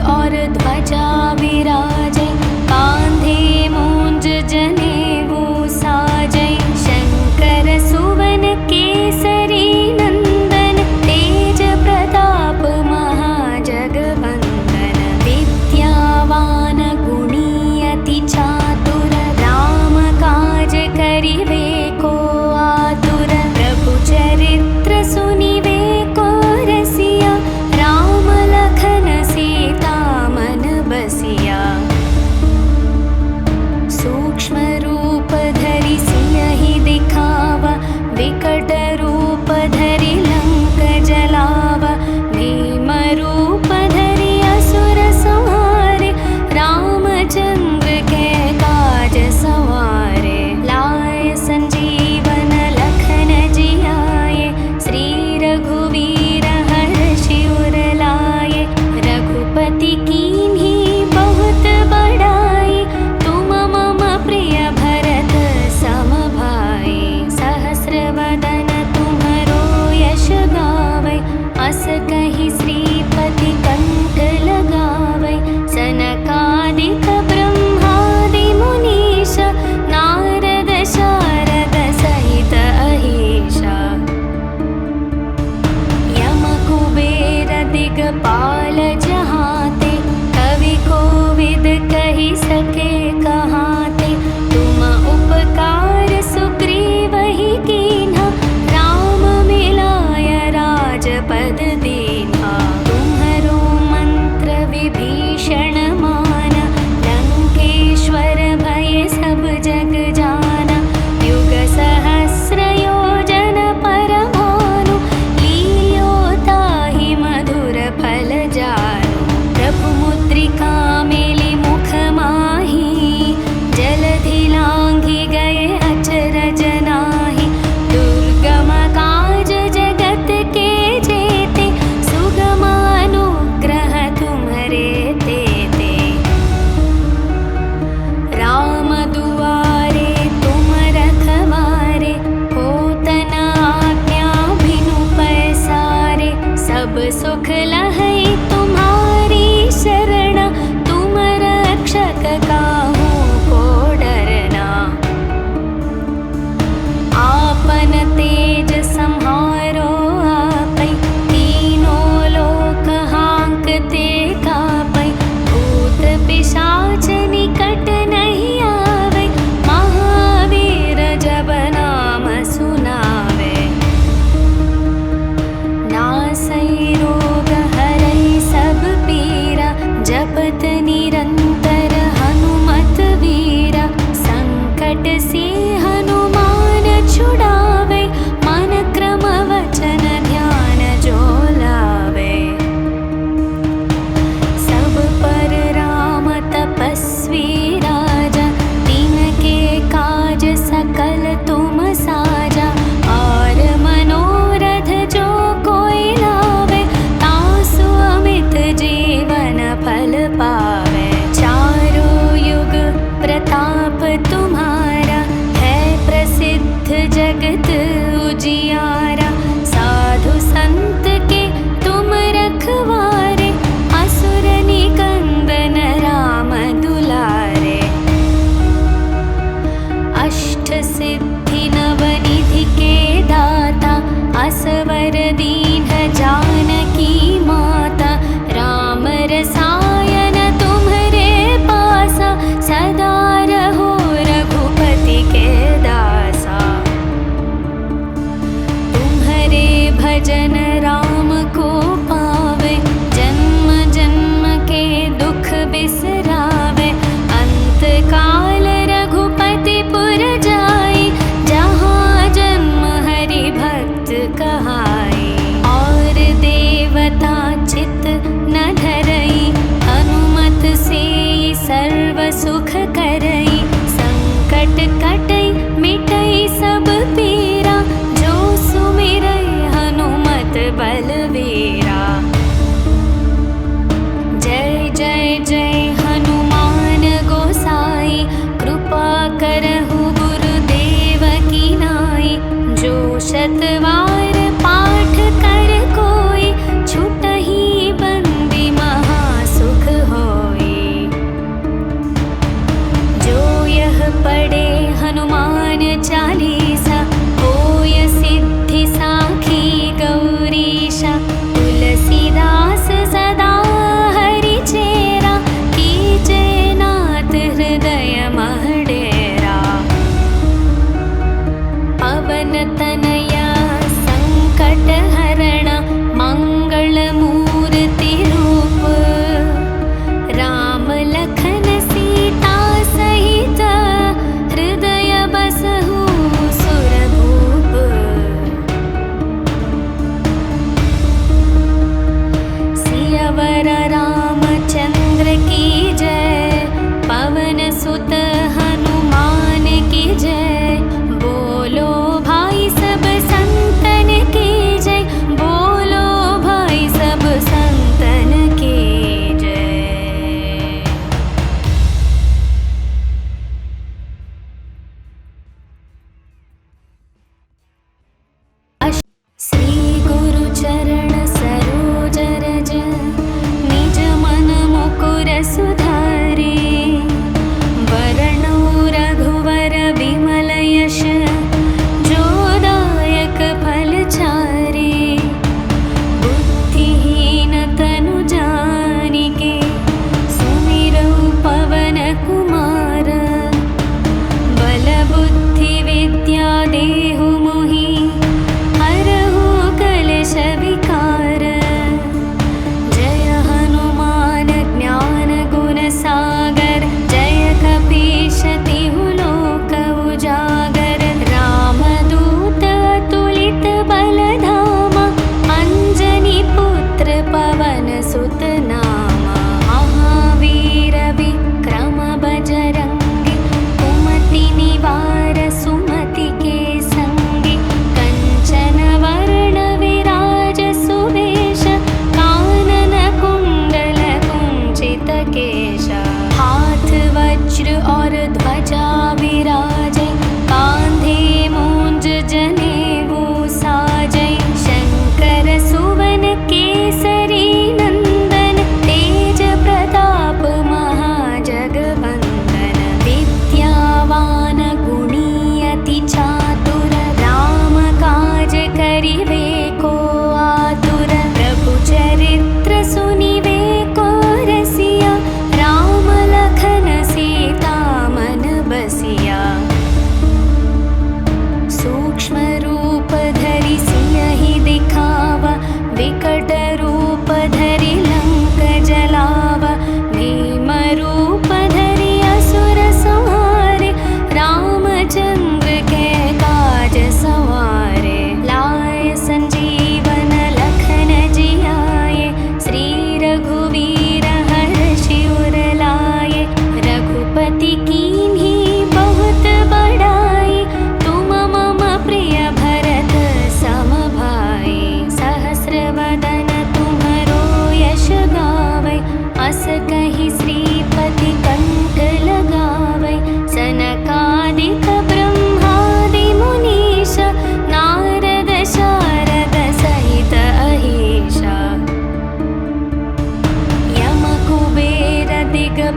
और ध्वजा विराजै, कांधे मूंज जनेऊ साजै। शंकर सुवन केसरी नंदन, तेज प्रताप महाजगवंदन। विद्यावान गुणी अति चातुर, राम काज करिवे को आतुर। प्रभु चरित्र सुनिवे को रसिया, राम लखन सीता मन बसिया। सूक्ष्म रूप धरि सियहि दिखावा, विकट रूप धरि लंक जलावा। भीम रूप धरि असुर संहारे, रामचंद्र के काज सवारे। लाए संजीवन लखन जियाए, श्री रघुवीर हर्षि उर लाए। रघुपति कीन्ही बहुत बड़ाई, तुम मम प्रिय भरत सम भाई। सहस्र वदन तुम्हरो यश गावै, अस कहि श्रीपति कंठ लगावै। सनकादिक ब्रह्मादि मुनीश, नारद शारद सहित अहीशा। यम कुबेर दिगपाल जहाते, कवि कोविद कहि सके कहाते। तुम उपकार सुग्रीवहि कीन्हा, राम मिलाय राजपद दीन्हा। तुम्हरो मंत्र विभीषण माना, लंकेश्वर भय सब जग जाना। युग सहस्र योजन पर भानु, लील्यो ताहि मधुर फल जानु।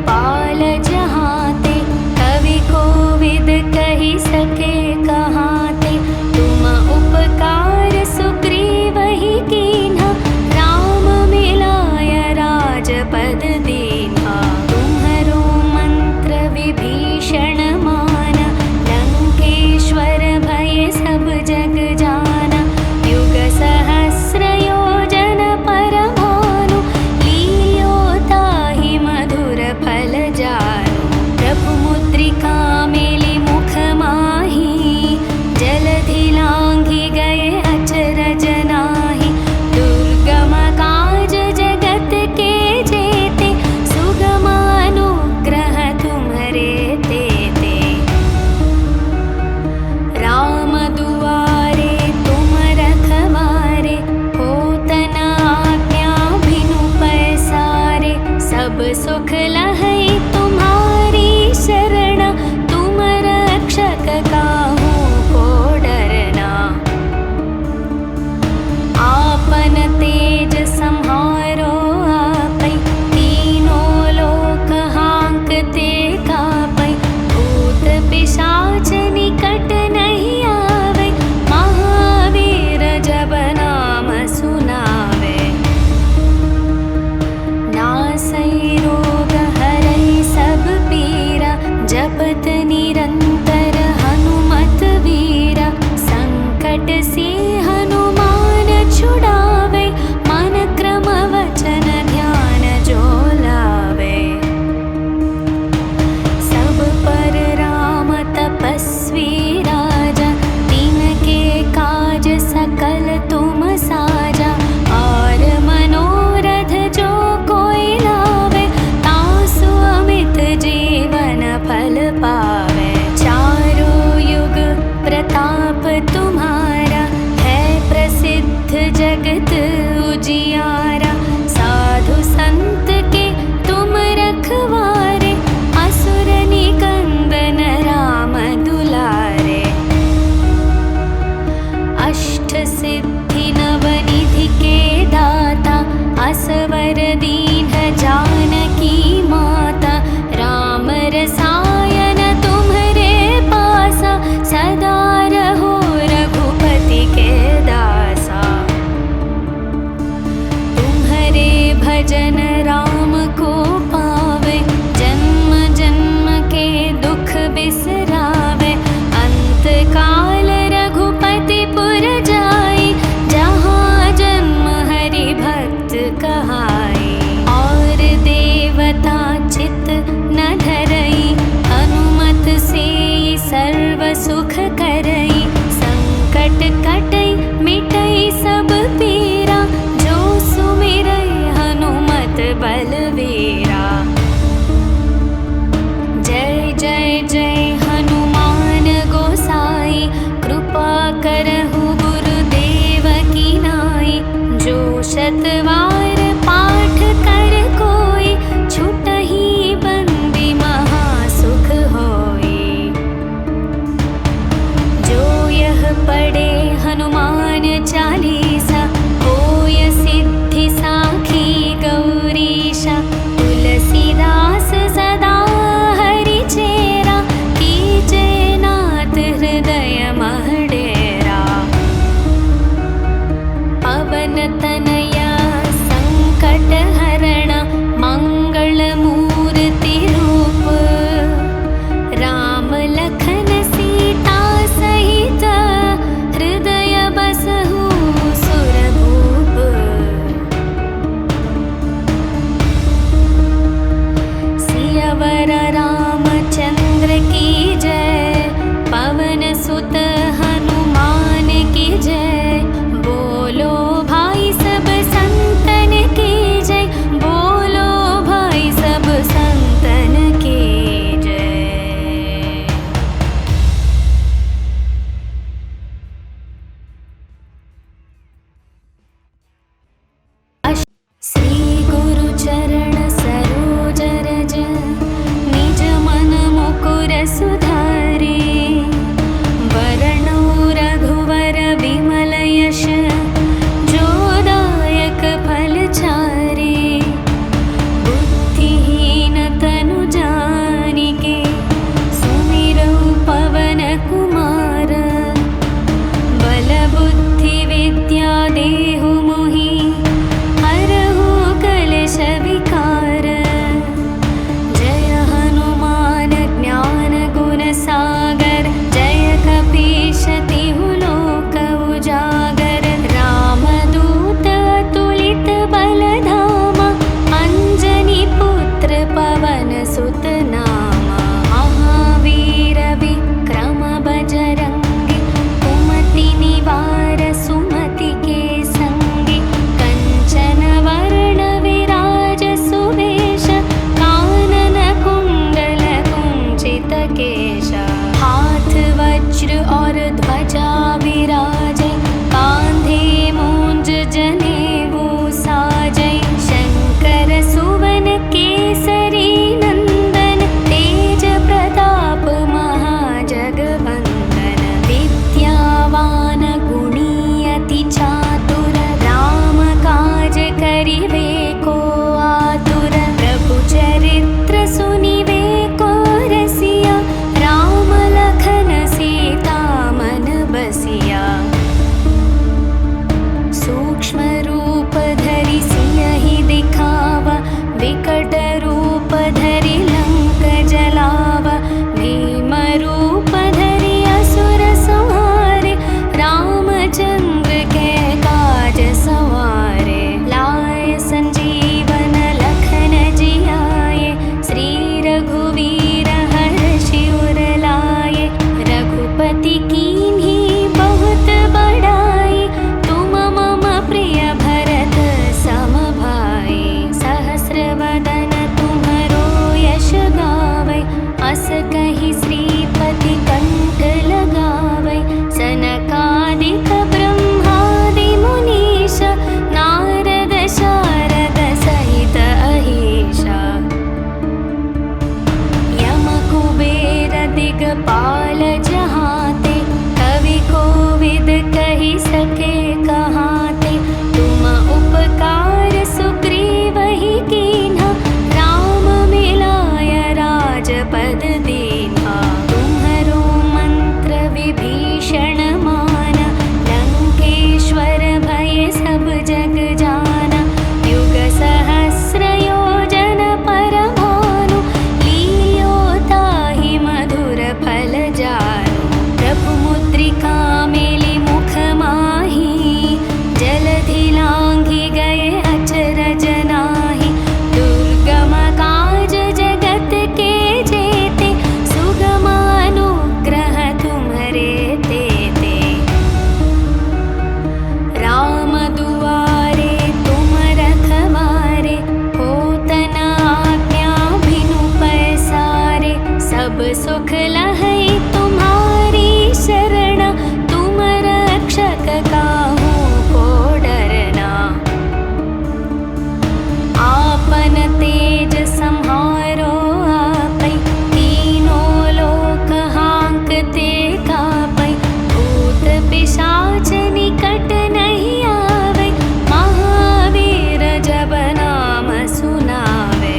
दिगपाल जहाँते, कवि कोविद कहि सके कहाते। तुम उपकार सुग्रीवहि कीन्हा, राम मिलाय राजपद दीन्हा। तुम्हरो मंत्र विभीषण माना, लंकेश्वर भय सब जग जाना। युग सहस्र योजन पर भानु, लील्यो ताहि मधुर फल जानु। प्रभु मुद्रिका मेलि मुख माहि, जलधि लांघि गए अचरज नाहि। दुर्गम काज जगत के जेते, सुगम अनुग्रह तुम्हरे तेते। राम दुआरे तुम रखवारे, होत न आज्ञा बिनु पैसारे। सब सुख लहै तुम्हारी शरण, तुम रक्षक काहू को डरना। आपन तेज सम्हारो आपै, तीनों लोक हांकते कापै। भूत पिशाच निकट नहीं आवे, महावीर जब नाम सुनावे। नासै रोग अस कहि श्रीपति कंठ लगावै सनकादिक ब्रह्मादि मुनीश नारद शारद सहित अहीशा यम कुबेर दिगपाल जहाते कवि कोविद कहि सके कहाते तुम उपकार सुग्रीव ही कीन्हा राम मिलाय राजपद दीन्हा तुम्हरो मंत्र विभीषण माना लंकेश्वर भय सब जग जाना युग सहस्र योजन पर भानु लील्यो ताहि मधुर फल जानु प्रभु मुद्रिका मेलि मुख माही जलधि लांघि गए अचरज नाही दुर्गम काज जगत के जेते सुगम अनुग्रह तुम्हरे तेते राम दुआरे तुम रखवारे होत न आज्ञा बिनु पैसारे सब सुख लहै तुम्हारी शरण तुम रक्षक काहू को डरना आपन तेज सम्हारो आपै तीनों लोक हांकते कापै भूत पिशाच निकट नहीं आवे महावीर जब नाम सुनावे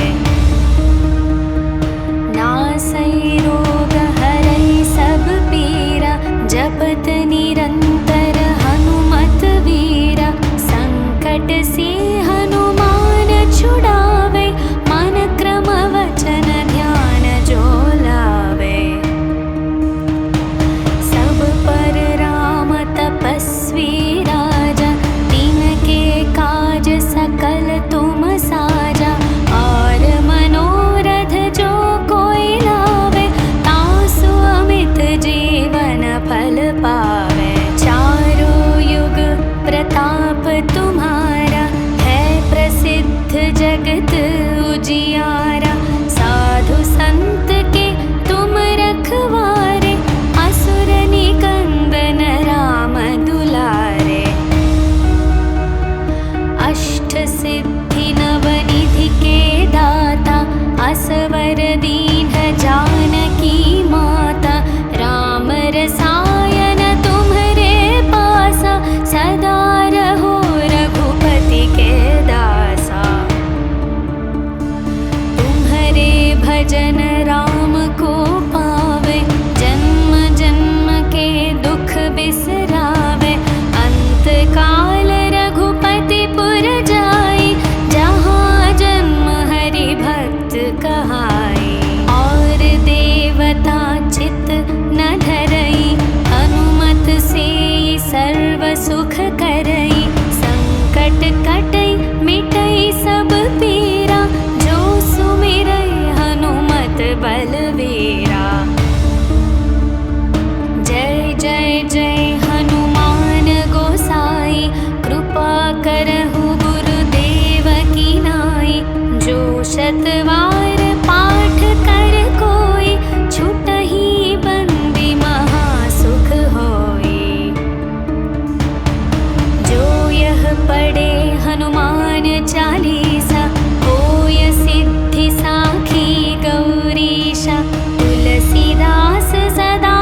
नासै रोग हरै सब पीरा जपत निरंतर हनुमत वीरा संकट से हनुमान छुड़ावे मन क्रम वचन ध्यान जो लावे सब पर राम तपस्वी राजा तिनके काज सकल तुम साजा और मनोरथ जो कोई लावे तासु अमित जीवन फल पावे चारों युग प्रताप तुम्हारा है प्रसिद्ध जगत उजियारा साधु संत के तुम रखवारे असुर निकंदन राम दुलारे अष्ट सिद्धि नवनिधि के दाता असवर दीन जानकी माता राम रसायन तुम्हरे पासा सदा रहो रघुपति के दासा तुम्हरे भजन राम को पावे जन्म जन्म के दुख बिसरावे अंत काल रघुपति पुर जाई जहाँ जन्म हरि भक्त कहाई और देवता चित न धरई हनुमत से सर्व सुख करई संकट कटई मिटई सब पीरा जो सुमिरई हनुमत बलवीरा जय जय जय हनुमान गोसाई कृपा करहु गुरुदेव की नाई जो शतवार पाठ कर कोई छुटहि बंदी महासुख होई जो यह पढ़े हनुमान चालीसा होय सिद्धि साखी गौरीशा तुलसीदास सदा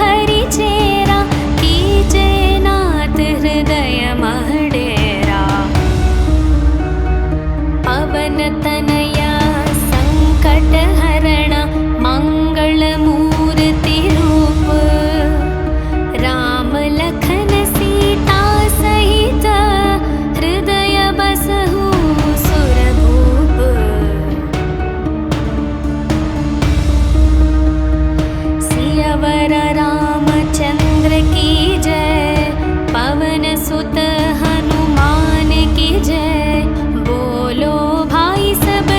हरि चेरा कीजे नाथ हृदय मह डेरा पवन तनया संकट हरण मंगल मूर्ति रूप राम लखन सीता सहित हृदय बसहु सुरभूप सियावर रामचंद्र की जय पवन सुत हनुमान की जय बोलो भाई सब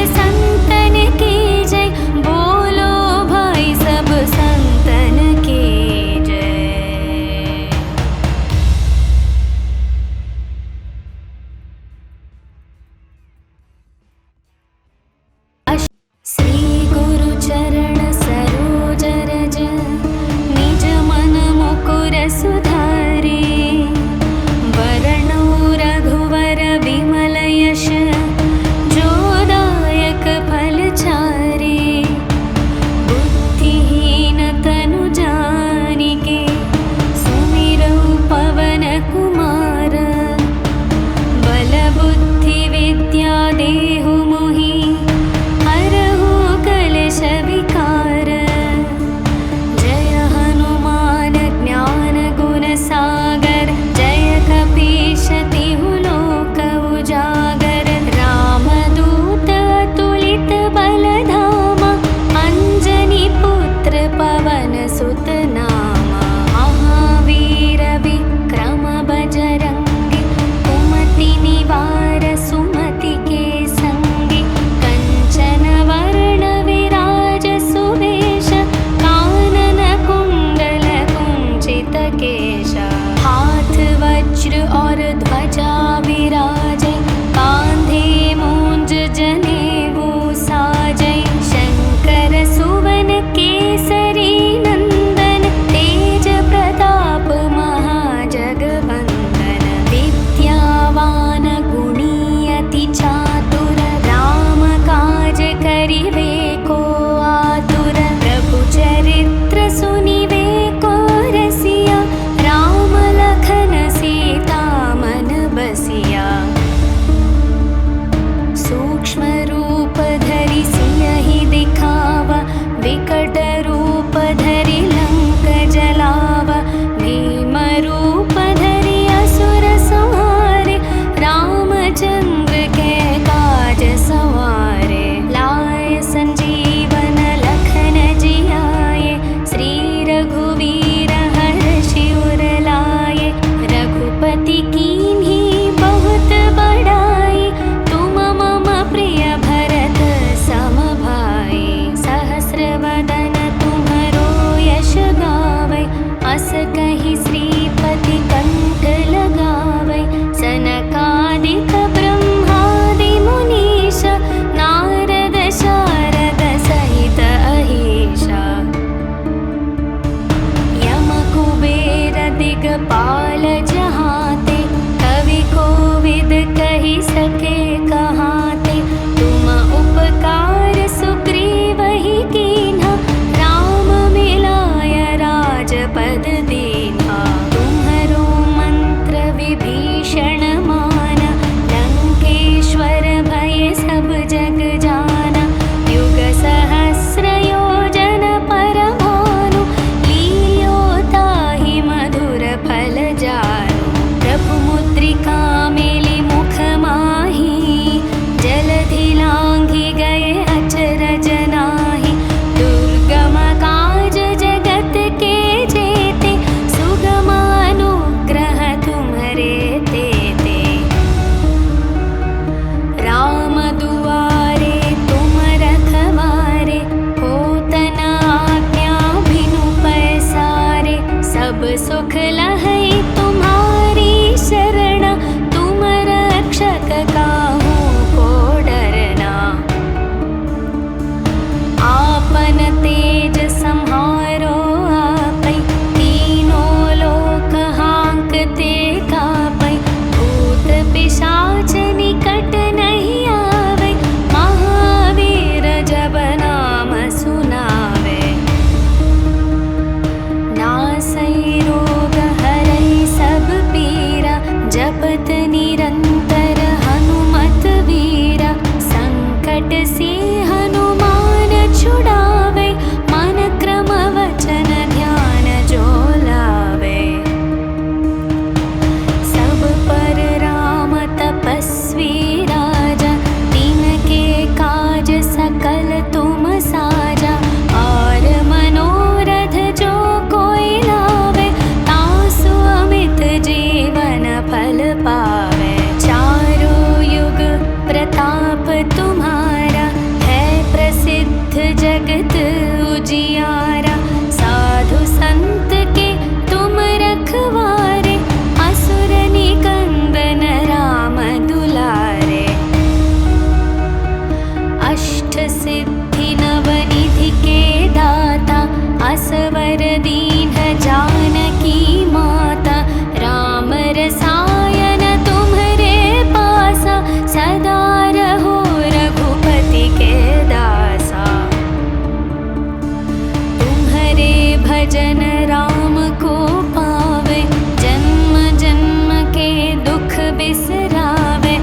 से हनुमान छुड़ावे, मन क्रम वचन ध्यान जो लावे। सब पर राम तपस्वी राजा, तिनके काज सकल तुम साजा। और मनोरथ जो कोई लावे, तासु अमित जीवन फल पावे। चारों युग प्रताप तुम्हारा, है प्रसिद्ध जगत उजियारा। साधु संत के तुम रखवारे, असुर निकंदन राम दुलारे। अष्ट सिद्धि नवनिधि के दाता, असवर दीन जानकी माता। राम रसायन तुम्हरे पासा, सदा रहो रघुपति के दासा। तुम्हरे भजन राम को पावे, जन्म जन्म के दुख बिसरावे।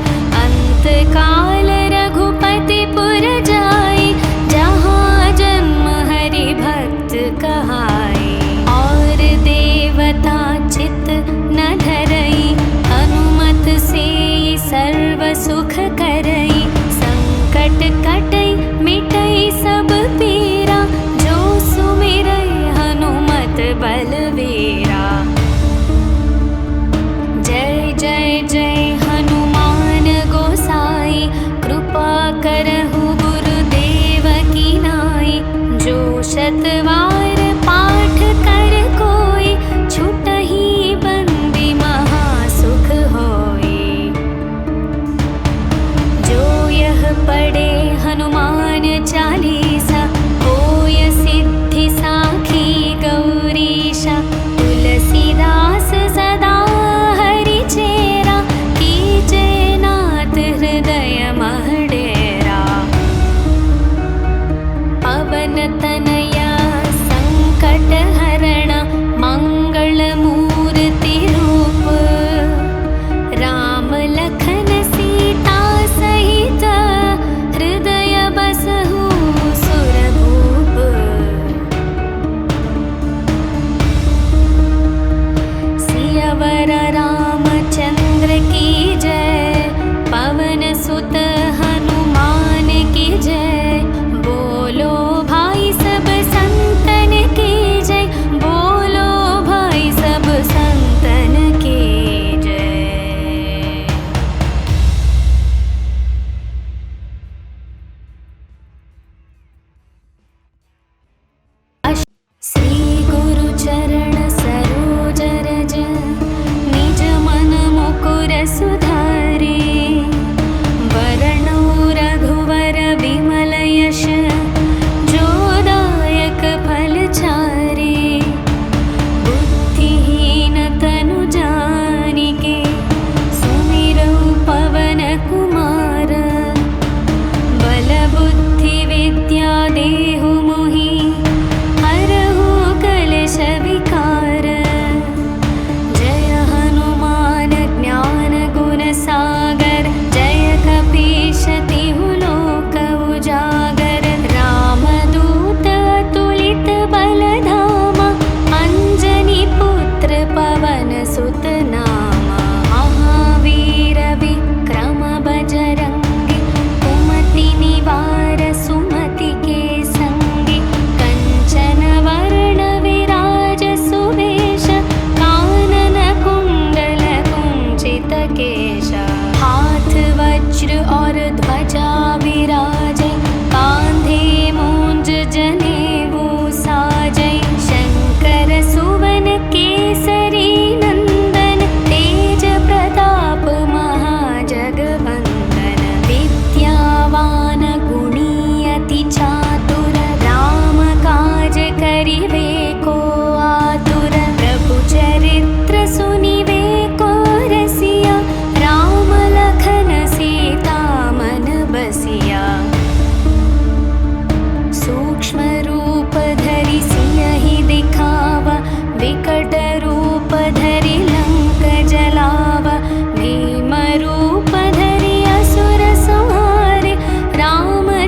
अंत काल रघुपति पुर जाई, जहाँ जन्म हरि भक्त कहाई। और देवता चित न धरई, हनुमत से सर्व सुख करई। संकट कटई मिटई सब पीरा, जो सुमिरई हनुमत बलवीरा। जय जय जय हनुमान गोसाई, कृपा करहु गुरुदेव की नाई। जो शतवार पाठ कर कोई, छुटहि बंदी महासुख होई। जो यह पढ़े हनुमान चालीसा, होय सिद्धि साखी गौरीशा। तुलसीदास सदा हरि चेरा, कीजे नाथ हृदय मह डेरा। पवन तनया संकट हरण, मंगल मूर्ति रूप। राम लखन सीता सहित, हृदय बसहु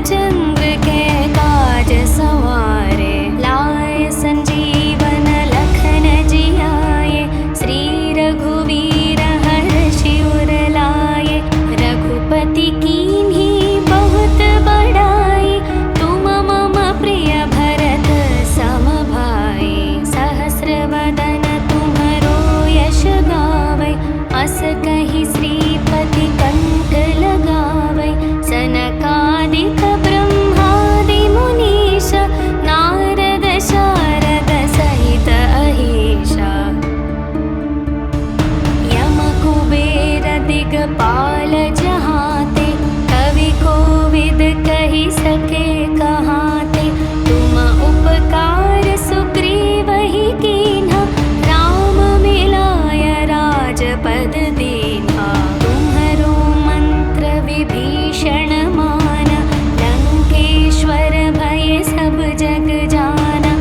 चंद्र के काज सवारे, लाए संजीवन लखन जियाए, श्री रघुवीर हर्षि उर लाए। रघुपति कीन्ही बहुत बड़ाई, तुम मम प्रिय भरत सम भाई। सहस्र वदन तुम्हरो यश गावै, अस कहि श्रीपति कंठ लगावै। सनकादिक ब्रह्मादि मुनीश, नारद शारद सहित अहीशा। यम कुबेर दिगपाल जहाते, कवि कोविद कहि सके कहाते। तुम उपकार सुग्रीवहि कीन्हा, राम मिलाय राजपद दीन्हा। तुम्हरो मंत्र विभीषण माना, लंकेश्वर भय सब जग जाना।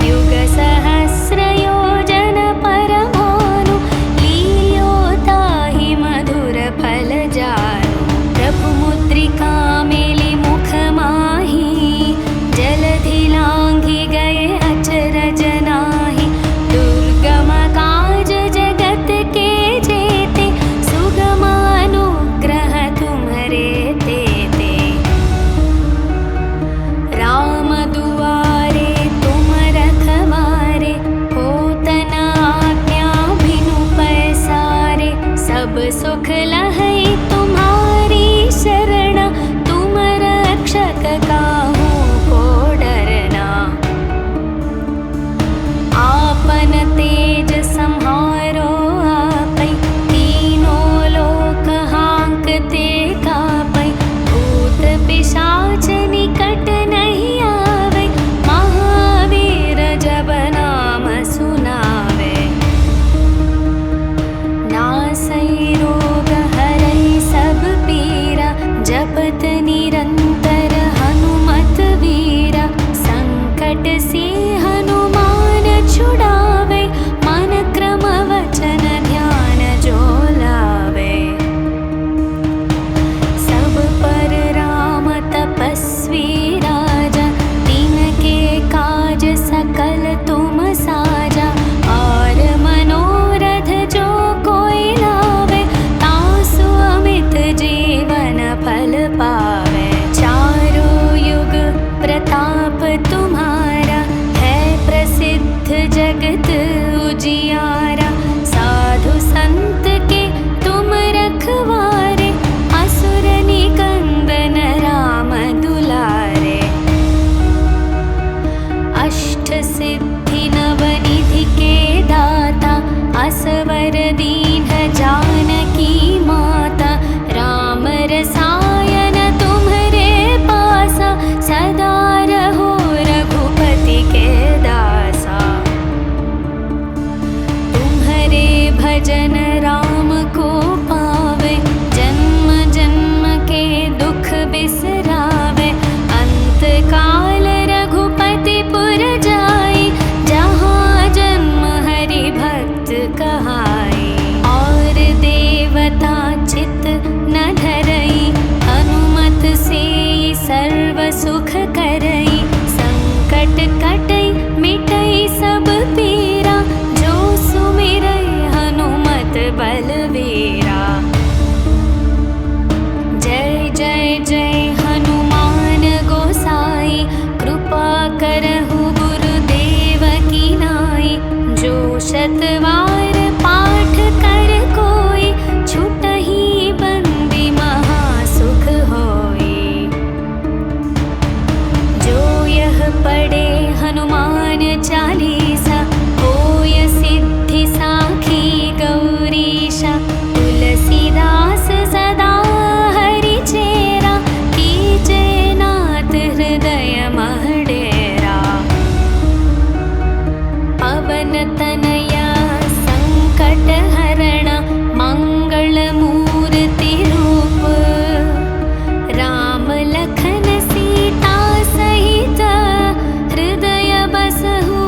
युग सहस्र योजन पर भानु, लील्यो ताहि मधुर फल जानु। प्रभु मुद्रिका मेलि मुख माहि, जलधि लांघि गए अचरज नाहि। दुर्गम काज जगत के जेते, सुगम अनुग्रह तुम्हरे तेते। राम दुआरे तुम रखवारे, होत न आज्ञा बिनु पैसारे। सब सुख लहै तुम्हारी शरण, तुम रक्षक काहू को डरना। आपन तेज सम्हारो आपै, तीनों लोक हांकते कापै। भूत पिशाच निकट नहीं आवे, महावीर जब नाम सुनावे। नासै रोग हरै सब पीरा, जपत निरंतर हनुमत वीरा। संकट से हनुमान छुड़ावे, मन क्रम वचन ध्यान जो लावे। सब पर राम तपस्वी राजा, तिनके काज सकल तुम साजा। और मनोरथ जो कोई लावे, तासु अमित जीवन फल पावे। चारों युग प्रताप तुम्हारा, है प्रसिद्ध जगत उजियारा। साधु संत के तुम रखवारे, असुर निकंदन राम दुलारे। अष्ट सिद्धि नवनिधि के दाता, असवर दीन जानकी माता। राम रसायन तुम्हरे पासा, सदा रहो रघुपति के दासा। तुम्हरे भजन राम को पावे, जन्म जन्म के दुख बिसरावे। अंत काल रघुपति पुर जाई, जहाँ जन्म हरि भक्त कहाई। और देवता चित न धरई, हनुमत से सर्व सुख करई। संकट कटई मिटई सब पीरा, जो सुमिरै हनुमत बलवीरा। जय जय जय हनुमान गोसाई, कृपा करहु गुरुदेव की नाई। जो शतवार पाठ कर कोई, छुटहि बंदी महासुख होई। जो यह पढ़े हनुमान चालीसा, होय सिद्धि साखी गौरीशा। तुलसीदास सदा हरि चेरा, कीजे नाथ हृदय मह डेरा। पवन तनया संकट हरण, मंगल मूर्ति रूप। राम लखन सीता सहित, हृदय बसहु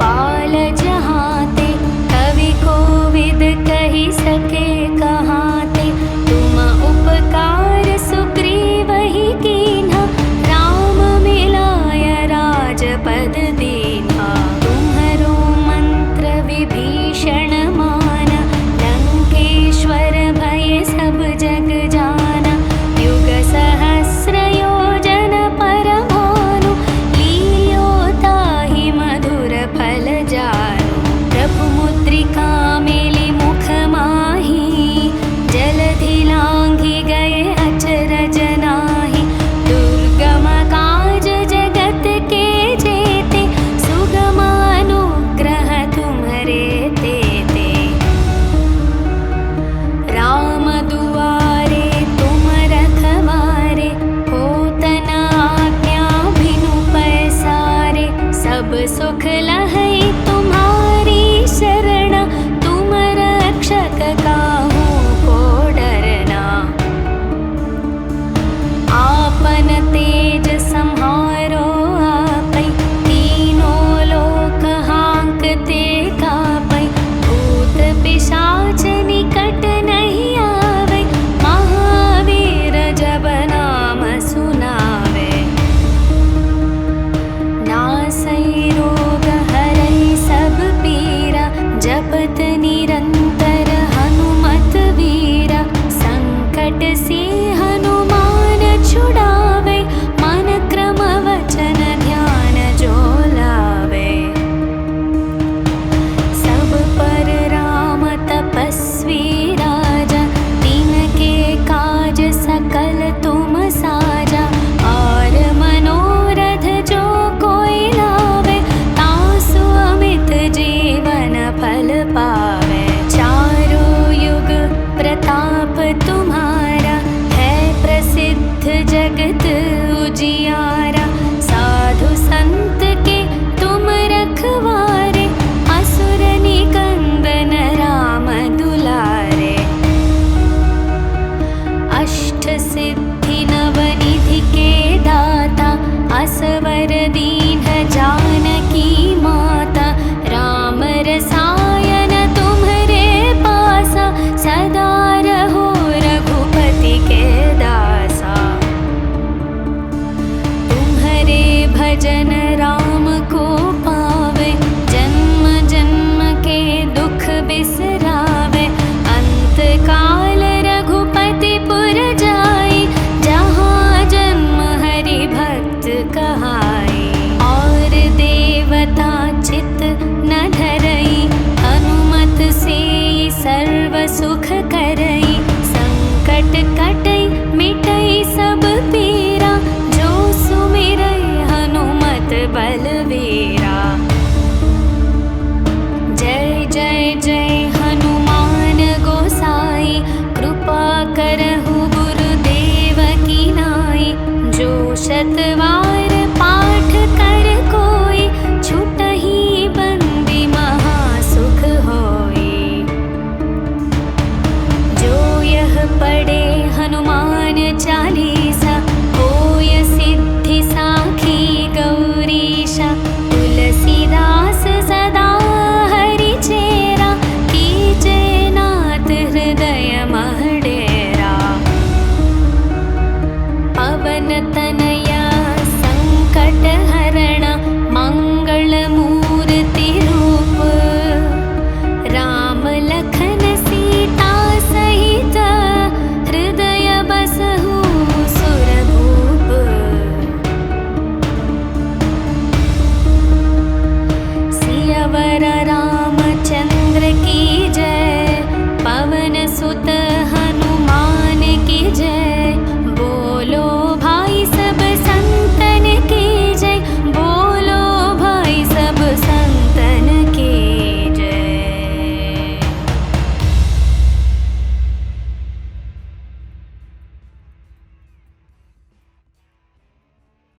पाल जहाते, कवि कोविद कही सके कहाते। तुम उपकार सुग्रीव ही कीन्हा, राम मिलाय राजपद दीन्हा। तुम्हरो मंत्र विभीषण माना, लंकेश्वर भय सब जग जाना। युग सहस्र योजन पर भानु, लील्यो ताहि मधुर फल जानु। प्रभु मुद्रिका मेलि मुख माहि, जलधि लांघि गए अचरज नाहि। दुर्गम काज जगत के जेते, सुगम अनुग्रह तुम्हरे तेते। राम दुआरे तुम रखवारे, होत न आज्ञा बिनु पैसारे। सब सुख लहै